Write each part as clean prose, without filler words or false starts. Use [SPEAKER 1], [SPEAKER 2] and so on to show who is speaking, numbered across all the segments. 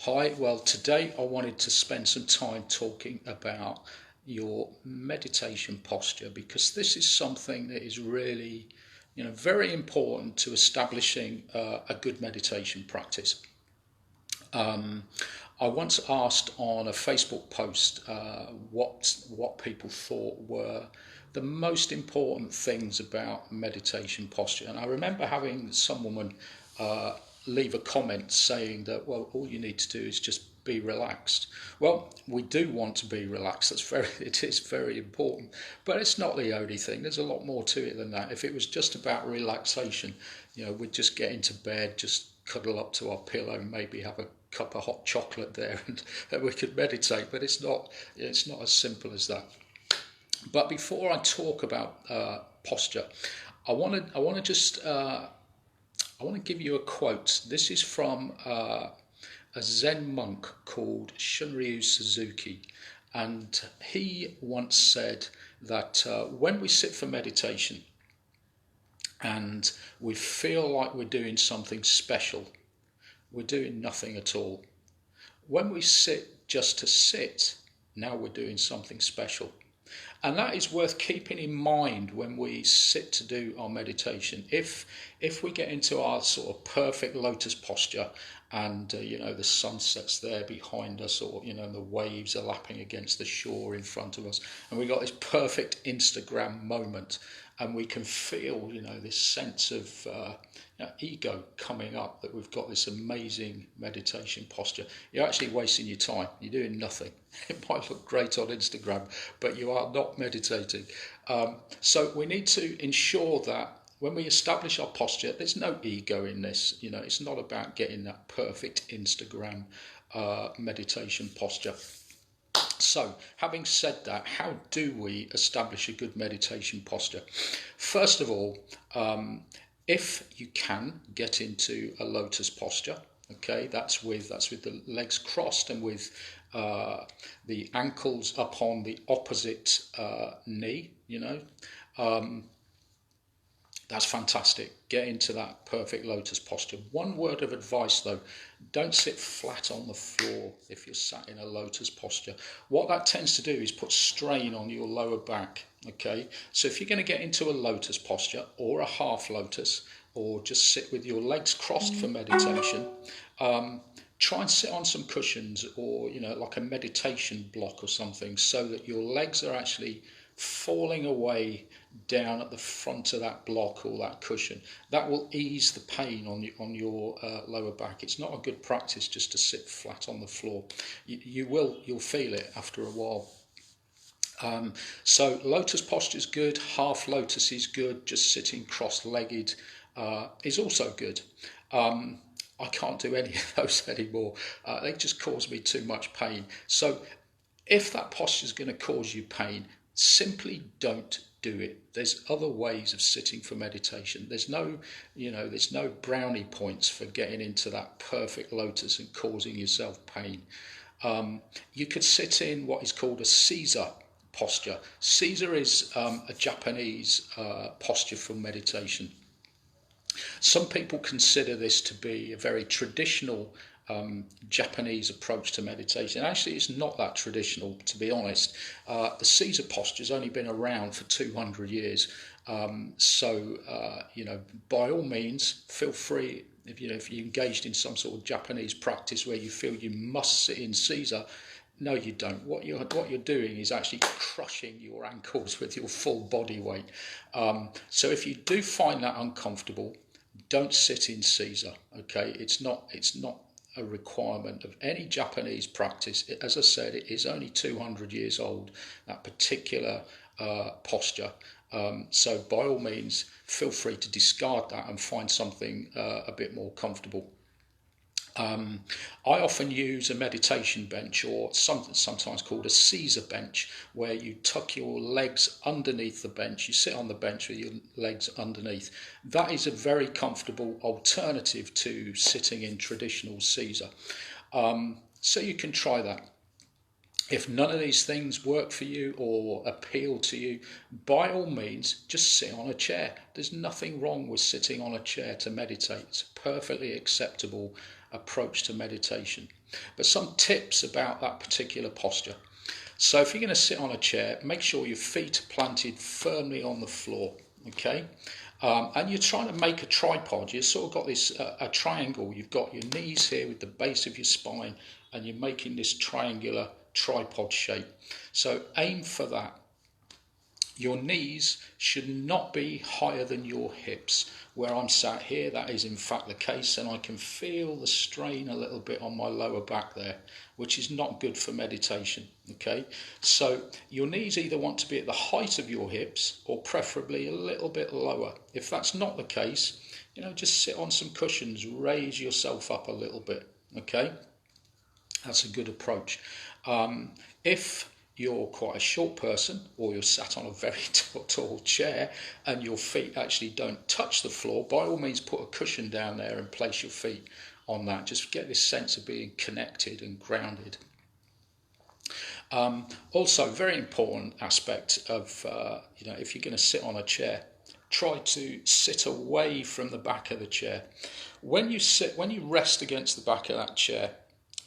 [SPEAKER 1] Hi, well, today I wanted to spend some time talking about your meditation posture because this is something that is really, very important to establishing a good meditation practice. Um, I once asked on a Facebook post what people thought were the most important things about meditation posture, and I remember having some woman uh, leave a comment saying that, well, all you need to do is just be relaxed. Well, we do want to be relaxed. It is very important, but it's not the only thing. There's a lot more to it than that. If it was just about relaxation, we'd just get into bed, just cuddle up to our pillow, maybe have a cup of hot chocolate there, and we could meditate. But it's not as simple as that. But before I talk about posture, I want to just I want to give you a quote. This is from a Zen monk called Shunryu Suzuki, and he once said that when we sit for meditation and we feel like we're doing something special, we're doing nothing at all. When we sit just to sit, now we're doing something special. And that is worth keeping in mind when we sit to do our meditation. If we get into our sort of perfect lotus posture, and the sunset's there behind us, or the waves are lapping against the shore in front of us, and we got this perfect Instagram moment, and we can feel this sense of ego coming up, that we've got this amazing meditation posture. You're actually wasting your time. You're doing nothing. It might look great on Instagram, but you are not meditating. So we need to ensure that when we establish our posture, there's no ego in this. It's not about getting that perfect Instagram meditation posture. So, having said that, how do we establish a good meditation posture? First of all, if you can get into a lotus posture, okay, that's with the legs crossed and with the ankles up on the opposite knee. That's fantastic. Get into that perfect lotus posture. One word of advice though, don't sit flat on the floor if you're sat in a lotus posture. What that tends to do is put strain on your lower back. Okay, so if you're going to get into a lotus posture or a half lotus, or just sit with your legs crossed for meditation, try and sit on some cushions, or like a meditation block or something, so that your legs are actually falling away down at the front of that block or that cushion. That will ease the pain on your lower back. It's not a good practice just to sit flat on the floor. You'll feel it after a while. So lotus posture is good, half lotus is good, just sitting cross-legged is also good. I can't do any of those anymore. They just cause me too much pain. So if that posture is going to cause you pain, simply don't do it. There's other ways of sitting for meditation. There's no brownie points for getting into that perfect lotus and causing yourself pain. You could sit in what is called a Caesar posture. Caesar is a Japanese posture for meditation. Some people consider this to be a very traditional Japanese approach to meditation. Actually, it's not that traditional, to be honest. The Caesar posture has only been around for 200 years. By all means, feel free, if you're engaged in some sort of Japanese practice where you feel you must sit in Caesar. No, you don't. What you're doing is actually crushing your ankles with your full body weight. So if you do find that uncomfortable, don't sit in Caesar. Okay, it's not a requirement of any Japanese practice. As I said, it is only 200 years old, that particular posture. So by all means, feel free to discard that and find something a bit more comfortable. I often use a meditation bench, or something sometimes called a Caesar bench, where you tuck your legs underneath the bench. You sit on the bench with your legs underneath. That is a very comfortable alternative to sitting in traditional Caesar. So you can try that. If none of these things work for you or appeal to you, by all means, just sit on a chair. There's nothing wrong with sitting on a chair to meditate. It's perfectly acceptable approach to meditation. But some tips about that particular posture. So if you're going to sit on a chair, make sure your feet are planted firmly on the floor, okay? And you're trying to make a tripod. You've sort of got this a triangle. You've got your knees here with the base of your spine, and you're making this triangular tripod shape. So aim for that. Your knees should not be higher than your hips. Where I'm sat here, that is in fact the case, and I can feel the strain a little bit on my lower back there, which is not good for meditation, okay? So your knees either want to be at the height of your hips or preferably a little bit lower. If that's not the case, just sit on some cushions, raise yourself up a little bit, okay? That's a good approach. If you're quite a short person, or you're sat on a very tall chair and your feet actually don't touch the floor, by all means put a cushion down there and place your feet on that. Just get this sense of being connected and grounded. Also, very important aspect of, if you're going to sit on a chair, try to sit away from the back of the chair. When you rest against the back of that chair,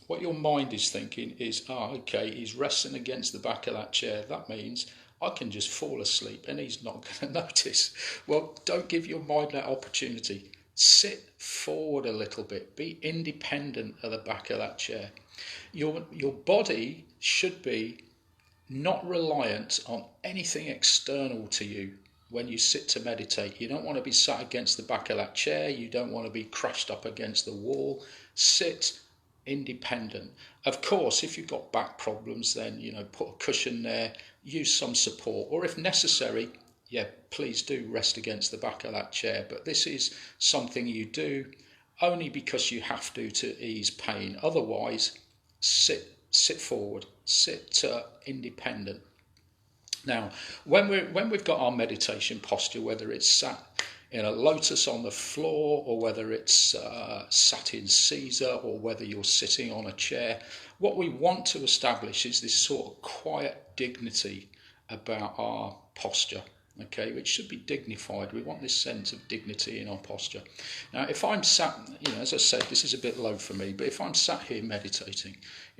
[SPEAKER 1] what your mind is thinking is, okay, he's resting against the back of that chair. That means I can just fall asleep and he's not going to notice. Well, don't give your mind that opportunity. Sit forward a little bit. Be independent of the back of that chair. Your body should be not reliant on anything external to you when you sit to meditate. You don't want to be sat against the back of that chair. You don't want to be crashed up against the wall. Sit independent. Of course, if you've got back problems, then put a cushion there, use some support, or if necessary, please do rest against the back of that chair. But this is something you do only because you have to ease pain. Otherwise, sit forward, sit independent. Now, when we've got our meditation posture, whether it's sat in a lotus on the floor, or whether it's sat in Caesar, or whether you're sitting on a chair, what we want to establish is this sort of quiet dignity about our posture, okay, which should be dignified. We want this sense of dignity in our posture. Now, if I'm sat, as I said, this is a bit low for me, but if I'm sat here meditating,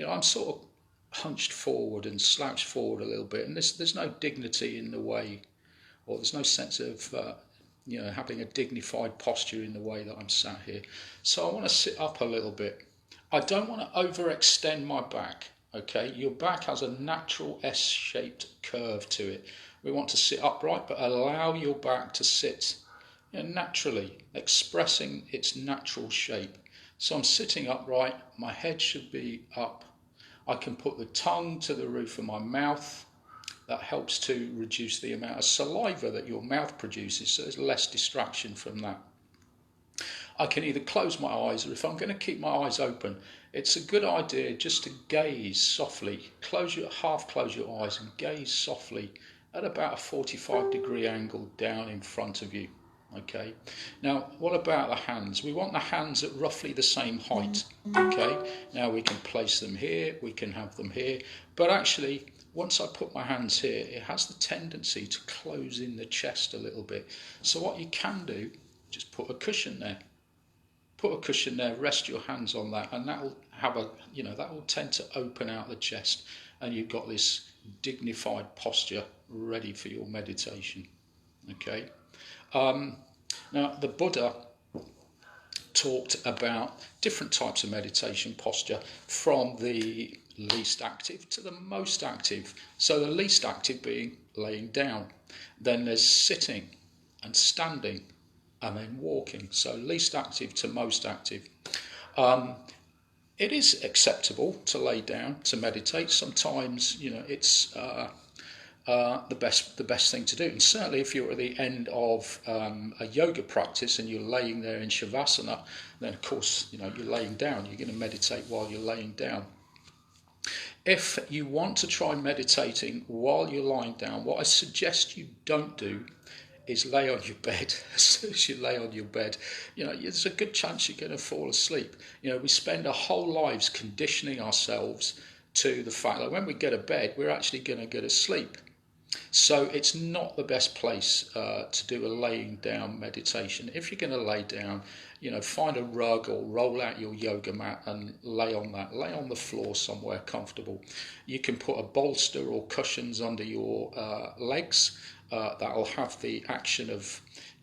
[SPEAKER 1] I'm sort of hunched forward and slouched forward a little bit, and there's no dignity in the way, or there's no sense of having a dignified posture in the way that I'm sat here. So I want to sit up a little bit. I don't want to overextend my back, okay? Your back has a natural S-shaped curve to it. We want to sit upright, but allow your back to sit naturally, expressing its natural shape. So I'm sitting upright, my head should be up. I can put the tongue to the roof of my mouth. That helps to reduce the amount of saliva that your mouth produces, so there's less distraction from that. I can either close my eyes, or if I'm going to keep my eyes open, it's a good idea just to gaze softly. Half close your eyes and gaze softly at about a 45-degree angle down in front of you. Okay. Now, what about the hands? We want the hands at roughly the same height. Okay. Now we can place them here, we can have them here, but actually, once I put my hands here, it has the tendency to close in the chest a little bit. So what you can do, just put a cushion there. Put a cushion there, rest your hands on that, and that will that will tend to open out the chest, and you've got this dignified posture ready for your meditation. Okay. Now, the Buddha talked about different types of meditation posture, from the least active to the most active. So the least active being laying down. Then there's sitting and standing and then walking. So least active to most active. It is acceptable to lay down to meditate. Sometimes, it's the best thing to do. And certainly if you're at the end of a yoga practice and you're laying there in Shavasana, then of course, you're laying down. You're going to meditate while you're laying down. If you want to try meditating while you're lying down, what I suggest you don't do is lay on your bed. As soon as you lay on your bed, there's a good chance you're going to fall asleep. We spend our whole lives conditioning ourselves to the fact that when we go to bed, we're actually going to go to sleep. So it's not the best place to do a laying down meditation. If you're going to lay down, find a rug or roll out your yoga mat and lay on that. Lay on the floor somewhere comfortable. You can put a bolster or cushions under your legs. That'll have the action of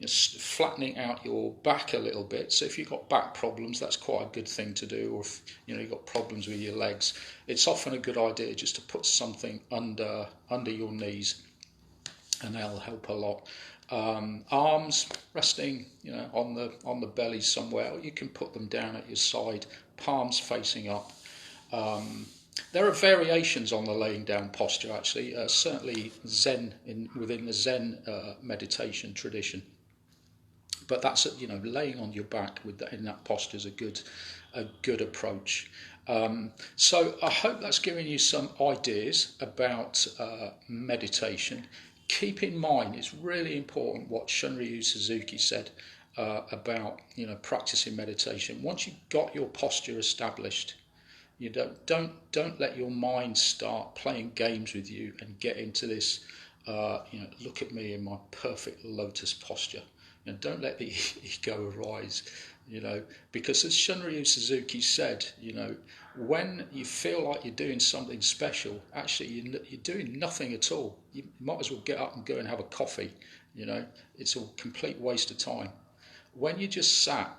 [SPEAKER 1] flattening out your back a little bit. So if you've got back problems, that's quite a good thing to do. Or if you've got problems with your legs, it's often a good idea just to put something under your knees, and that'll help a lot. Arms resting, on the belly somewhere, or you can put them down at your side, palms facing up. There are variations on the laying down posture, actually. Certainly Zen within the Zen meditation tradition. But that's laying on your back in that posture is a good approach. So I hope that's giving you some ideas about meditation. Keep in mind, it's really important what Shunryu Suzuki said about practicing meditation. Once you've got your posture established, you don't let your mind start playing games with you and get into this. Look at me in my perfect lotus posture. And don't let the ego arise, because as Shunryu Suzuki said, when you feel like you're doing something special, actually you're doing nothing at all. You might as well get up and go and have a coffee. It's a complete waste of time. When you just sat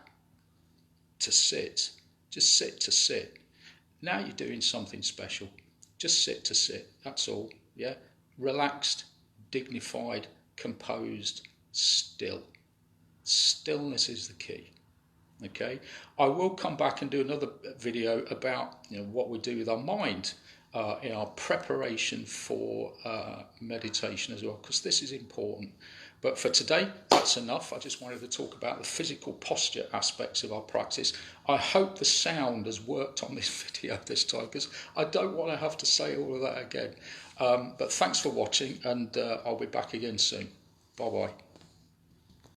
[SPEAKER 1] to sit, just sit to sit. Now you're doing something special. Just sit to sit. That's all. Yeah, relaxed, dignified, composed, still. Stillness is the key. Okay, I will come back and do another video about what we do with our mind in our preparation for meditation as well, because this is important. But for today, that's enough. I just wanted to talk about the physical posture aspects of our practice. I hope the sound has worked on this video this time, because I don't want to have to say all of that again. But thanks for watching, and I'll be back again soon. Bye bye.